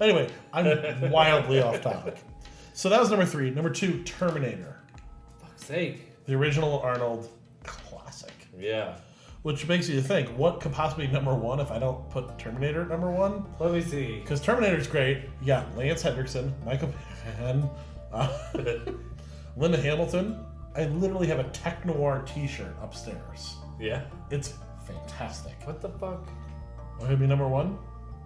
Anyway, I'm wildly off topic. So that was number 3. Number 2, Terminator. Fuck's sake. The original Arnold classic. Yeah. Which makes you think, what could possibly be number 1 if I don't put Terminator at number 1? Let me see. Because Terminator's great. You got Lance Henriksen, Michael Mann, Linda Hamilton. I literally have a Tech Noir t-shirt upstairs. Yeah. It's fantastic. What the fuck? What would be number 1?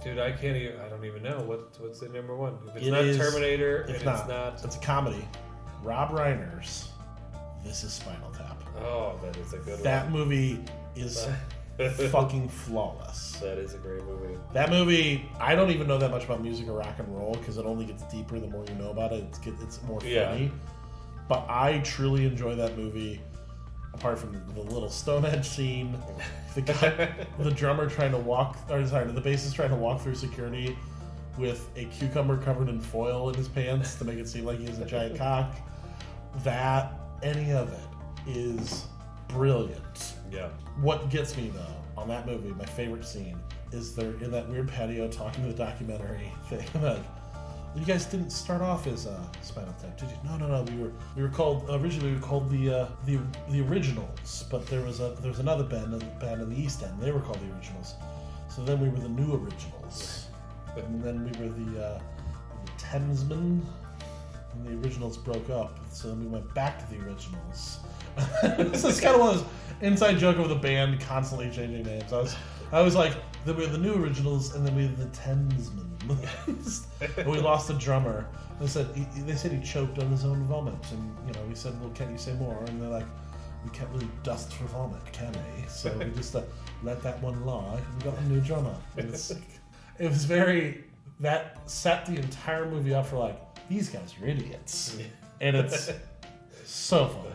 Dude, I don't even know. What's the number 1? If it's It not is- Terminator, It's and not. It's a comedy. Rob Reiner's This is Spinal Tap. Oh, that is a good That one. movie is fucking flawless. That is a great movie. That movie, I don't even know that much about music or rock and roll because it only gets deeper the more you know about it. It's more funny. Yeah. But I truly enjoy that movie. Apart from the little Stone Edge scene, the drummer trying to the bassist trying to walk through security with a cucumber covered in foil in his pants to make it seem like he has a giant cock. Any of it is brilliant. Yeah. What gets me though on that movie, my favorite scene, is they're in that weird patio talking to the documentary thing. Like, you guys didn't start off as Spinal Tap, did you? No. We were called originally the Originals, but there was another band in the East End. They were called the Originals. So then we were the New Originals, and then we were the Thamesmen. And the Originals broke up, so then we went back to the Originals. This is kind of one of those inside joke of the band constantly changing names. I was like, then we were the New Originals, and then we were the Thamesmen. And we lost the drummer. They said he choked on his own vomit, and we said, well, can't you say more? And they're like, we can't really dust for vomit, can we? So we just let that one lie. And we got a new drummer. And it was that set the entire movie up for like, these guys are idiots. And it's so fun.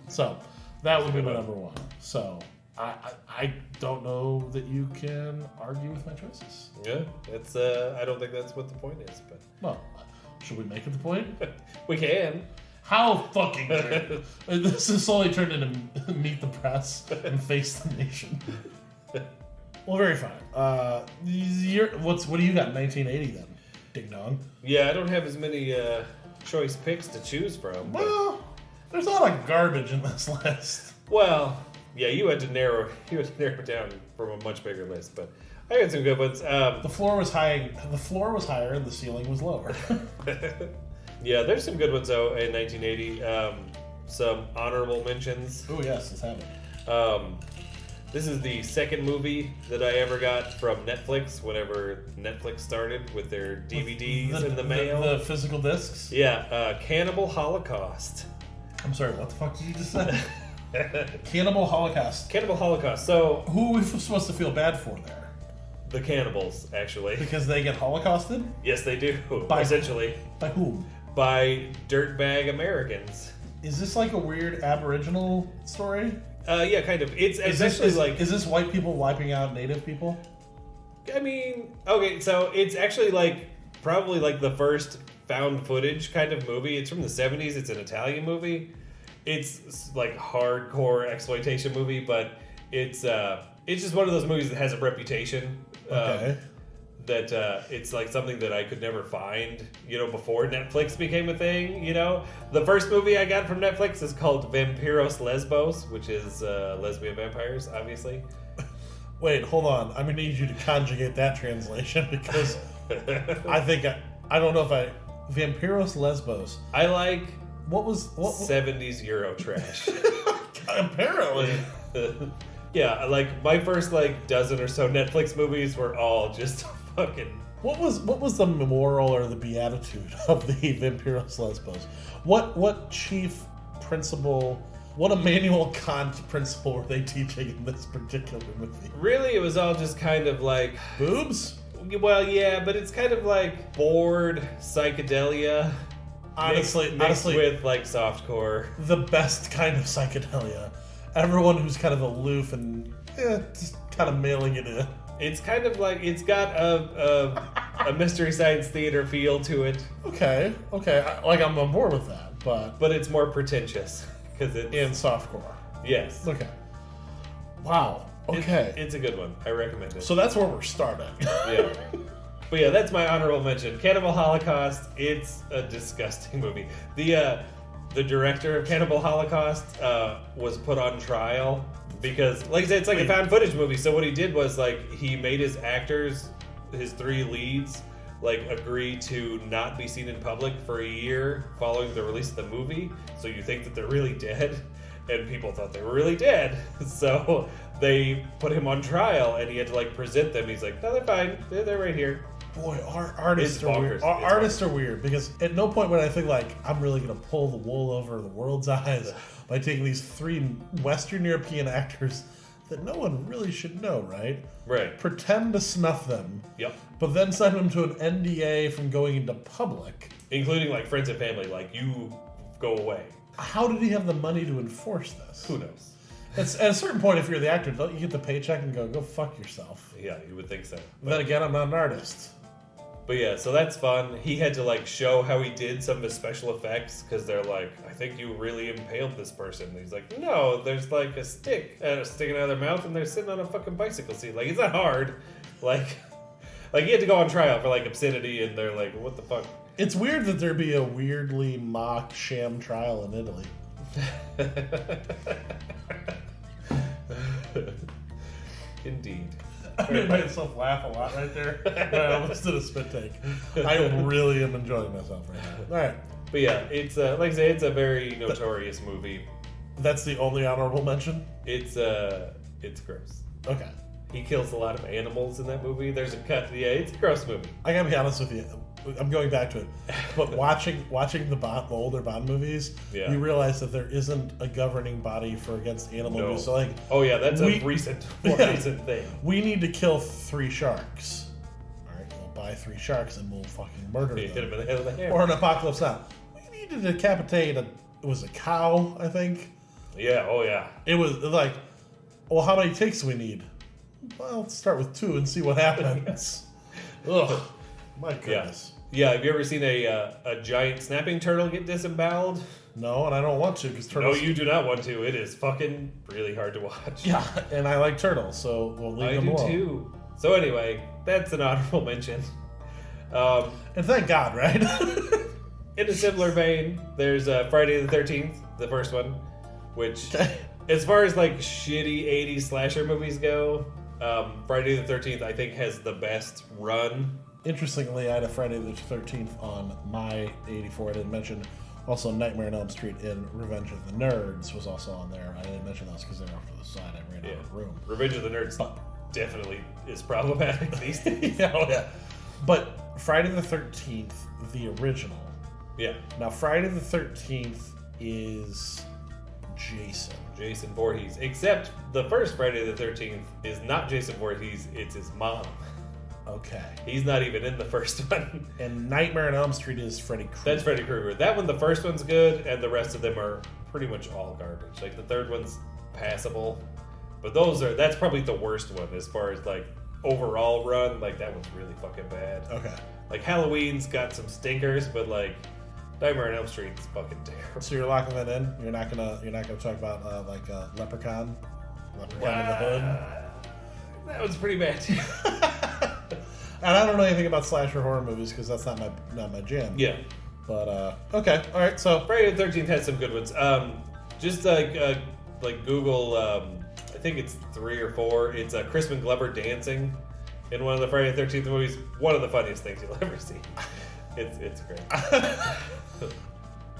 So that would be my number 1. So I don't know that you can argue with my choices. Yeah, it's I don't think that's what the point is, but Well, should we make it the point? we can. How fucking great. This has slowly turned into Meet the Press and Face the Nation. Well, very fine. What do you got in 1980 then? Ding dong. Yeah, I don't have as many choice picks to choose from. Well, there's a lot of garbage in this list. Well, yeah, you had to narrow down from a much bigger list, but I had some good ones. The floor was high. The floor was higher, and the ceiling was lower. Yeah, there's some good ones though in 1980. Some honorable mentions. Oh yes, let's have it. This is the second movie that I ever got from Netflix whenever Netflix started with their DVDs in the mail. The physical discs? Yeah, Cannibal Holocaust. I'm sorry, what the fuck did you just say? Cannibal Holocaust. Cannibal Holocaust. So, who are we supposed to feel bad for there? the cannibals, actually. Because they get holocausted? Yes, they do, By- essentially. By whom? By dirtbag Americans. Is this like a weird Aboriginal story? Yeah, kind of. It's Is essentially like... Is this white people wiping out native people? I mean, okay, so it's actually like probably like the first found footage kind of movie. It's from the 70s. It's an Italian movie. It's like hardcore exploitation movie, but it's just one of those movies that has a reputation. Okay. That it's like something that I could never find, before Netflix became a thing, The first movie I got from Netflix is called Vampiros Lesbos, which is lesbian vampires, obviously. Wait, hold on. I'm gonna need you to conjugate that translation because I don't know if Vampiros Lesbos. I like what 70s Euro trash. Apparently. Yeah, like my first dozen or so Netflix movies were all just fucking... What was the moral or the beatitude of the Vampiros Lesbos? What chief principle, what Immanuel Kant principle were they teaching in this particular movie? Really, it was all just kind of like... Boobs? Well, yeah, but it's kind of like bored psychedelia. Honestly, mixed with softcore. The best kind of psychedelia. Everyone who's kind of aloof and just kind of mailing it in. It's kind of like, it's got a Mystery Science Theater feel to it. Okay. I'm on board with that, but it's more pretentious because it's in softcore. Yes. Okay. Wow. Okay. It's a good one. I recommend it. So that's where we're starting. Yeah. But yeah, that's my honorable mention. Cannibal Holocaust. It's a disgusting movie. The director of Cannibal Holocaust was put on trial because, like I said, it's like a found footage movie. So what he did was like he made his actors, his 3 leads, like agree to not be seen in public for a year following the release of the movie. So you think that they're really dead, and people thought they were really dead. So they put him on trial, and he had to like present them. He's like, no, they're fine. They're right here. Boy, artists are weird. Artists are weird because at no point would I think like I'm really gonna pull the wool over the world's eyes by taking these 3 Western European actors that no one really should know, right? Right. Pretend to snuff them. Yep. But then sign them to an NDA from going into public. Including like friends and family, like you go away. How did he have the money to enforce this? Who knows? At a certain point, if you're the actor, don't you get the paycheck and go fuck yourself? Yeah, you would think so. But then again, I'm not an artist. But yeah, so that's fun. He had to like show how he did some of his special effects because they're like, I think you really impaled this person. And he's like, no, there's like a stick sticking out of their mouth and they're sitting on a fucking bicycle seat. Like, it's not hard. Like he had to go on trial for like obscenity and they're like, what the fuck? It's weird that there be a weirdly mock sham trial in Italy. Indeed. I made myself laugh a lot right there. I almost did a spit take. I really am enjoying myself right now. All right. But yeah, it's like I say, it's a very notorious movie. That's the only honorable mention? It's gross. Okay. He kills a lot of animals in that movie. There's a cut. Yeah, it's a gross movie. I gotta be honest with you. I'm going back to it. But watching the older Bond movies, Yeah. you realize that there isn't a governing body for against animal abuse. So like, oh yeah, that's a recent thing. We need to kill 3 sharks. All right, we'll buy 3 sharks and we'll fucking murder them. Hit him in the head with a hammer. Or an apocalypse now. We need to decapitate it was a cow, I think. Yeah, oh yeah. It was like, well, how many takes do we need? Well, let's start with 2 and see what happens. Ugh, my goodness. Yeah, have you ever seen a giant snapping turtle get disemboweled? No, and I don't want to because turtles. No, you do not want to. It is fucking really hard to watch. Yeah, and I like turtles, so we'll leave them alone. I do too. So anyway, that's an honorable mention. And thank God, right? In a similar vein, there's Friday the 13th, the first one, which, as far as like shitty 80s slasher movies go, Friday the 13th I think has the best run. Interestingly, I had a Friday the 13th on my 84. I didn't mention. Also, Nightmare on Elm Street in Revenge of the Nerds was also on there. I didn't mention those because they're off to the side. I ran out of room. Revenge of the Nerds definitely is problematic these days. Yeah. But Friday the 13th, the original. Yeah. Now, Friday the 13th is Jason Voorhees. Except the first Friday the 13th is not Jason Voorhees, it's his mom. Okay. He's not even in the first one. And Nightmare on Elm Street is Freddy Krueger. That's Freddy Krueger. That one, the first one's good, and the rest of them are pretty much all garbage. Like, the third one's passable. But that's probably the worst one as far as, like, overall run. Like, that one's really fucking bad. Okay. Like, Halloween's got some stinkers, but, like, Nightmare on Elm Street's fucking terrible. So you're locking that in? You're not gonna talk about Leprechaun in the Hood? That was pretty bad too. And I don't know anything about slasher horror movies because that's not my jam. Yeah. But okay, all right. So Friday the 13th has some good ones. Just like Google. I think it's 3 or 4. It's Crispin Glover dancing in one of the Friday the 13th movies. One of the funniest things you'll ever see. It's great.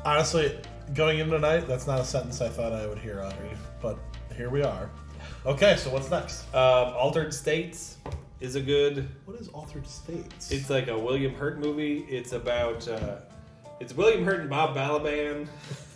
Honestly, going in tonight, that's not a sentence I thought I would hear on here, but here we are. Okay, so what's next? Altered States is a good. What is Altered States? It's like a William Hurt movie. It's about it's William Hurt and Bob Balaban.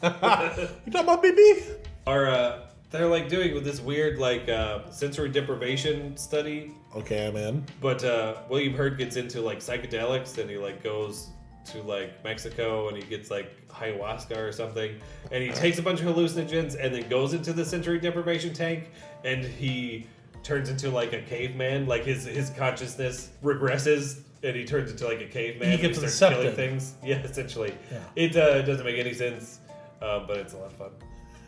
You talking about BB? They're like doing with this weird like sensory deprivation study. Okay, I'm in. But William Hurt gets into like psychedelics and he like goes to like Mexico and he gets like ayahuasca or something and he takes a bunch of hallucinogens and then goes into the sensory deprivation tank and he turns into like a caveman. Like his consciousness regresses and he turns into like a caveman. He gets and starts killing incepted. things. Yeah, essentially. Yeah. It doesn't make any sense, but it's a lot of fun.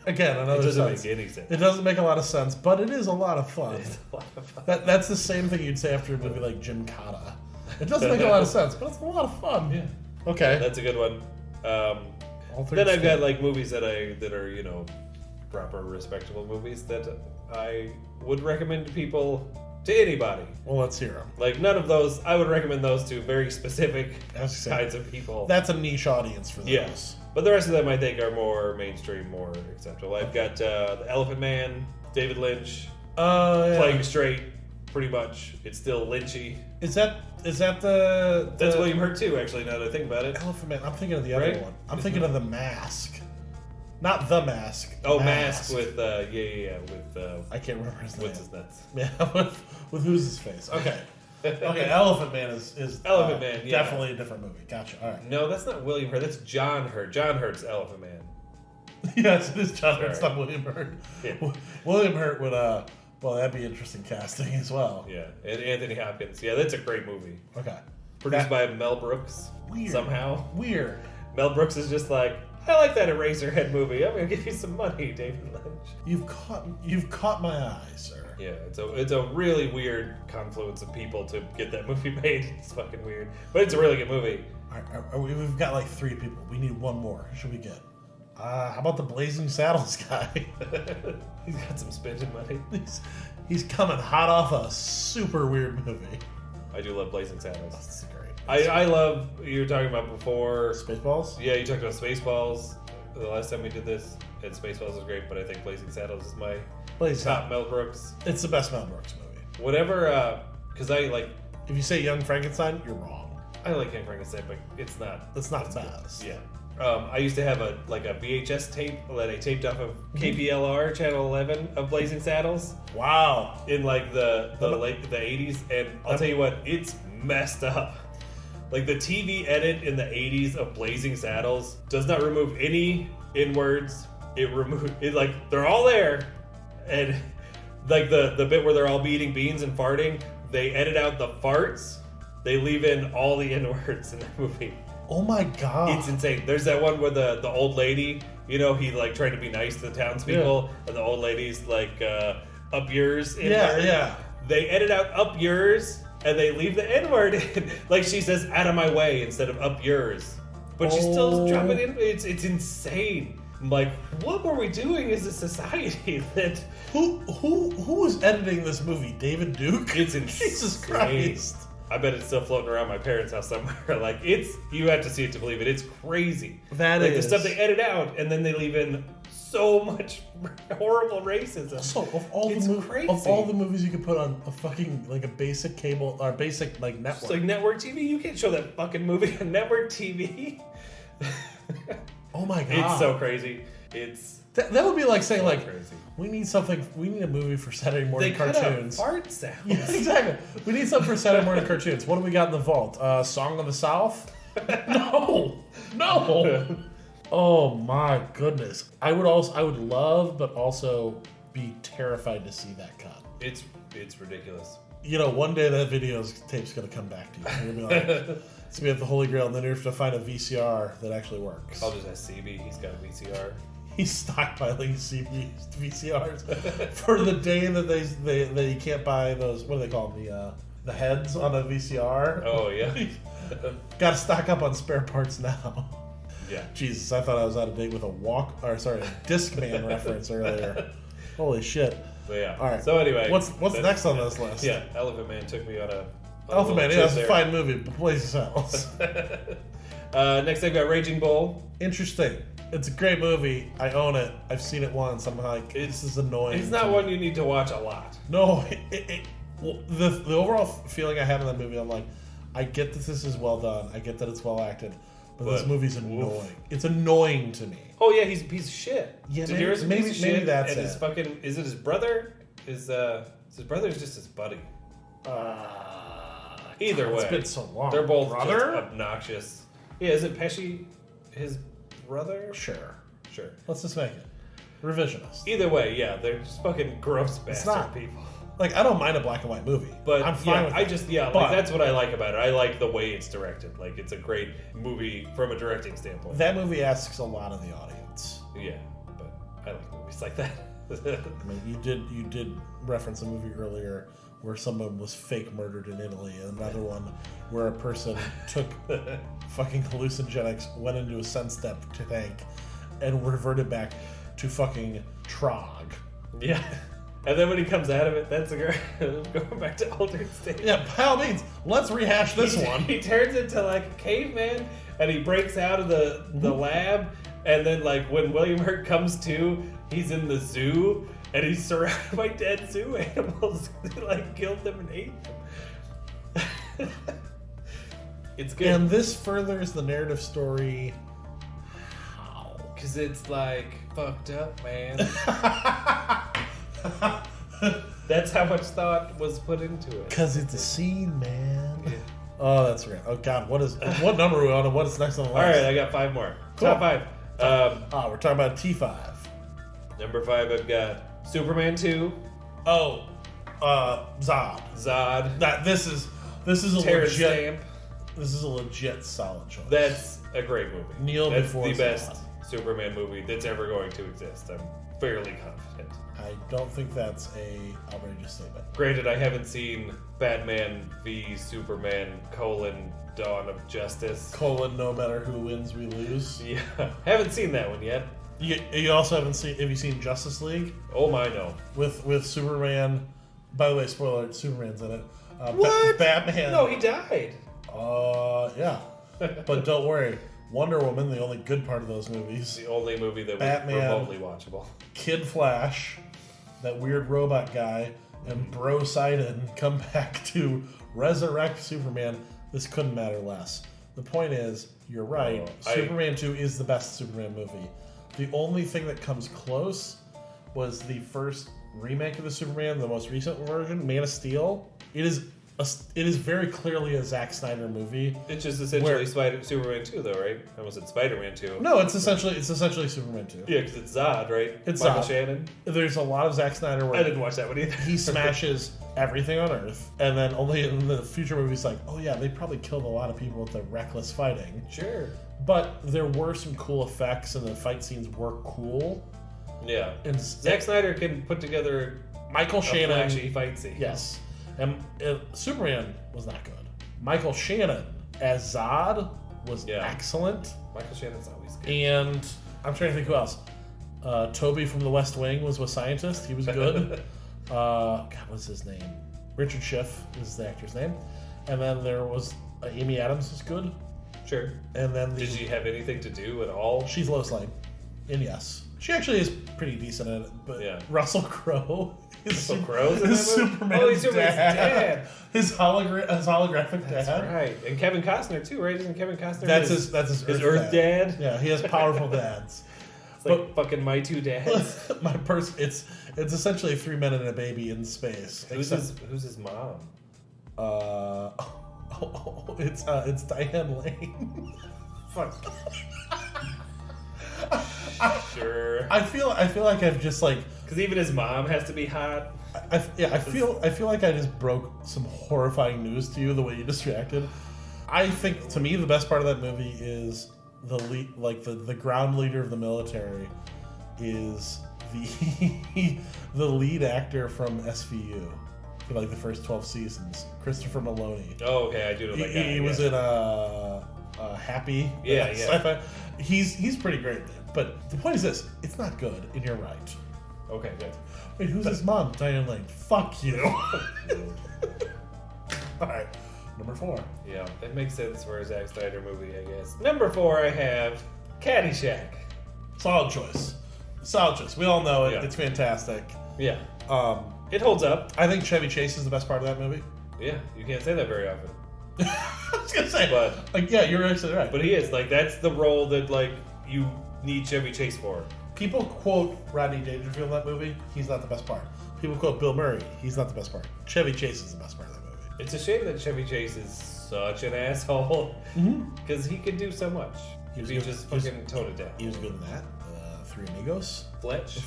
Again, another It doesn't sense. make any sense. It doesn't make a lot of sense, but it is a lot of fun. It's a lot of fun. That's the same thing you'd say after a movie like Jim Cotta. It doesn't make a lot of sense, but it's a lot of fun. Yeah. Okay. That's a good one. Then I've got like movies that are, you know, proper, respectable movies that I would recommend to people, to anybody. Well, let's hear them. Like, none of those, I would recommend those to very specific kinds of people. That's a niche audience for those. Yes. But the rest of them I think are more mainstream, more acceptable. I've got The Elephant Man, David Lynch, playing straight, pretty much. It's still Lynchy. Is that the... That's William Hurt too, actually, now that I think about it. Elephant Man. I'm thinking of the other one. I'm thinking of The Mask. Not The Mask. Oh, Mask with, with... I can't remember his name. What's his nuts? Yeah, with who's his face. Okay. Okay, Elephant Man is Elephant Man, yeah. Definitely a different movie. Gotcha. All right. No, that's not William Hurt. That's John Hurt. John Hurt's Elephant Man. Yes, it is John Hurt. It's not William Hurt. Yeah. William Hurt would, well, that'd be interesting casting as well. Yeah, and Anthony Hopkins. Yeah, that's a great movie. Okay. Produced by Mel Brooks. Weird. Somehow. Weird. Mel Brooks is just like, I like that Eraserhead movie. I'm gonna give you some money, David Lynch. You've caught my eye, sir. Yeah, it's a really weird confluence of people to get that movie made. It's fucking weird, but it's a really good movie. All right, we've got like 3 people. We need one more. Who should we get? How about the Blazing Saddles guy? He's got some spending money. He's coming hot off a super weird movie. I do love Blazing Saddles. That's great. I love, you were talking about before... Spaceballs? Yeah, you talked about Spaceballs the last time we did this, and Spaceballs is great, but I think Blazing Saddles is my top Mel Brooks. It's the best Mel Brooks movie. Whatever, because I like... If you say Young Frankenstein, you're wrong. I like Young Frankenstein, but it's not... It's not the best. Yeah. I used to have a VHS tape that I taped off of KPLR Channel 11 of Blazing Saddles. Wow. In like the 80s, and I'll tell you what, it's messed up. Like the TV edit in the 80s of Blazing Saddles does not remove any N-words. It like they're all there, and like the bit where they're all eating beans and farting, they edit out the farts. They leave in all the N-words in that movie. Oh my god. It's insane. There's that one where the old lady, you know, he like trying to be nice to the townspeople, and the old lady's like up yours in there. Yeah. They edit out up yours and they leave the N-word in. Like she says out of my way instead of up yours. But she still drop it in. It's insane. I'm like, what were we doing as a society that who is editing this movie? David Duke? It's insane. Jesus Christ. I bet it's still floating around my parents' house somewhere. Like, you have to see it to believe it. It's crazy. That like, is. The stuff they edit out, and then they leave in so much horrible racism. So, of all the movies you could put on a fucking, like, a basic cable, or basic, like, network. It's like network TV? You can't show that fucking movie on network TV. Oh my god. It's so crazy. It's... That would be like saying, like, crazy. we need a movie for Saturday morning cartoons. They cut out fart sounds. Yeah, exactly. We need something for Saturday morning cartoons. What do we got in the vault? Song of the South? No. Oh my goodness. I would love, but also be terrified to see that cut. It's ridiculous. You know, one day that tape's gonna come back to you. You're gonna be like, it's gonna be at the Holy Grail, and then you have to find a VCR that actually works. I'll just ask CB. He's got a VCR. He's stockpiling VCRs for the day that you can't buy those. What do they call them? The heads on a VCR. Oh yeah. Got to stock up on spare parts now. Yeah. Jesus, I thought I was out of date with a Discman reference earlier. Holy shit. But yeah. All right. So anyway, what's next on this list? Yeah, Elephant Man took me on a Elephant Man. Yeah, that's a fine movie. But Blazing Saddles. Next, I've got Raging Bull. Interesting. It's a great movie. I own it. I've seen it once. I'm like, this is annoying. It's not one you need to watch a lot. No, the overall feeling I had in that movie, I'm like, I get that this is well done. I get that it's well acted, but this movie's annoying. Oof. It's annoying to me. Oh yeah, he's a piece of shit. Yeah, maybe that's and his fucking. Is it his brother? Is his brother is just his buddy? Either way, it's been so long. They're both brother? Just obnoxious. Yeah, is it Pesci? His brother? Sure. Let's just make it revisionist. Either way, yeah, they're just fucking gross bastard people. Like, I don't mind a black and white movie, but I'm fine with it. Like, that's what I like about it. I like the way it's directed. Like, it's a great movie from a directing standpoint. That movie asks a lot of the audience. Yeah, but I like movies like that. I mean, you did reference a movie earlier where someone was fake murdered in Italy, and another one where a person took fucking hallucinogenics, went into a sun-step tank, and reverted back to fucking Trog. Yeah. And then when he comes out of it, that's a great going back to altered state. Yeah, by all means, let's rehash this one. He turns into like a caveman, and he breaks out of the lab, and then like when William Hurt comes to, he's in the zoo, and he's surrounded by dead zoo animals. They like killed them and ate them. It's good. And this furthers the narrative story. How? Because it's like fucked up, man. That's how much thought was put into it. Because it's a scene, man. Yeah. Oh, that's great. Oh God, what number are we on, and what is next on the list? All right, I got 5 more. Cool. Top 5. We're talking about T5. Number 5, I've got Superman 2. Oh, Zod. Zod. This is a Terrence legit. Stamp. This is a legit solid choice. That's a great movie. Kneel that's before the Zod. best Superman movie that's ever going to exist. I'm fairly confident. I don't think that's a outrageous statement. Granted, I haven't seen Batman v Superman : Dawn of Justice. No matter who wins, we lose. Yeah, haven't seen that one yet. You also haven't seen. Have you seen Justice League? Oh my, no. With Superman. By the way, spoiler alert, Superman's in it. What? Batman. No, he died. Yeah. But don't worry. Wonder Woman, the only good part of those movies. The only movie that Batman, was remotely watchable. Kid Flash, that weird robot guy, and Bro Sidon come back to resurrect Superman. This couldn't matter less. The point is, you're right. Superman 2 is the best Superman movie. The only thing that comes close was the first remake of the Superman, the most recent version, Man of Steel. It is very clearly a Zack Snyder movie. It's just essentially Superman 2, though, right? I almost said Spider-Man 2. No, it's essentially Superman 2. Yeah, because it's Zod, right? It's Michael Zod. Shannon. There's a lot of Zack Snyder where I didn't watch that one either. he smashes everything on Earth, and then only in the future movies, like, oh yeah, they probably killed a lot of people with the reckless fighting. Sure. But there were some cool effects, and the fight scenes were cool. Yeah. And Zack Snyder can put together Michael a Shannon, flashy fight scene. yes, and Superman was not good. Michael Shannon as Zod was excellent. Michael Shannon's always good. And I'm trying to think who else. Toby from The West Wing was a scientist. He was good. God, what's his name? Richard Schiff is the actor's name. And then there was Amy Adams was good. Sure. And then did she have anything to do at all? She's Lois Lane. And yes, she actually is pretty decent at it. But yeah. Russell Crowe is Superman's dad. His holographic dad. That's right. And Kevin Costner too, right? Isn't Kevin Costner? That's his Earth dad. Yeah, he has powerful dads. It's like fucking my two dads. It's essentially 3 men and a baby in space. Who's his mom? It's Diane Lane. Fuck. Sure. I feel like I've just like, because even his mom has to be hot. I feel like I just broke some horrifying news to you the way you just reacted. I think to me the best part of that movie is the lead, like the ground leader of the military is the the lead actor from SVU for like the first 12 seasons, Christopher Maloney. Oh, okay, I do know that guy. He was in Happy. Yeah. Sci-fi. He's pretty great. But the point is this: it's not good, and you're right. Okay, good. Wait, who's his mom? Diane Lane. Fuck you. All right, number 4. Yeah, that makes sense for a Zack Snyder movie, I guess. Number 4, I have Caddyshack. Solid choice. We all know it. Yeah. It's fantastic. Yeah. It holds up. I think Chevy Chase is the best part of that movie. Yeah, you can't say that very often. I was gonna say, but like, yeah, you're actually right. But he is like that's the role that like you need Chevy Chase for. People quote Rodney Dangerfield in that movie. He's not the best part. People quote Bill Murray. He's not the best part. Chevy Chase is the best part of that movie. It's a shame that Chevy Chase is such an asshole because he could do so much. He just fucking toned it down. He was good in that. Three Amigos. Fletch.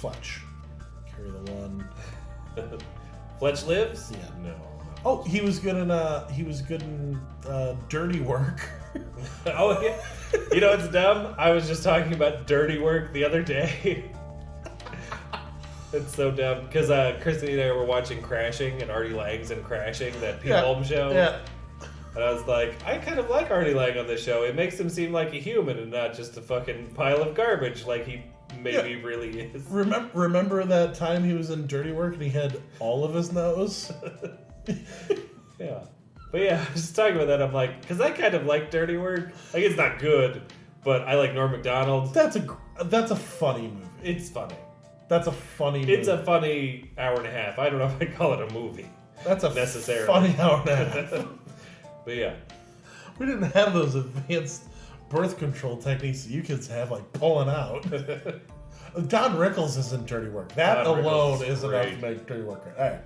Carry the One. Fletch Lives? Yeah. No. Oh, he was good in Dirty Work. Oh yeah. You know what's dumb? I was just talking about Dirty Work the other day. It's so dumb because Christy and I were watching Crashing and Artie Lang's in Crashing, that Pete Yeah. Holmes show. Yeah. And I was like, I kind of like Artie Lang on this show. It makes him seem like a human and not just a fucking pile of garbage like he maybe really is. Remember that time he was in Dirty Work and he had all of his nose? Yeah. But yeah, I was just talking about that. I'm like, because I kind of like Dirty Work. Like, it's not good, but I like Norm Macdonald. That's a funny movie. It's funny. That's a funny movie. It's a funny hour and a half. I don't know if I'd call it a movie. That's a necessarily funny hour and a half. But yeah. We didn't have those advanced birth control techniques that you kids have, like pulling out. Don Rickles is in Dirty Work. That Don alone Rickles is is enough great. to make Dirty Work great. All right.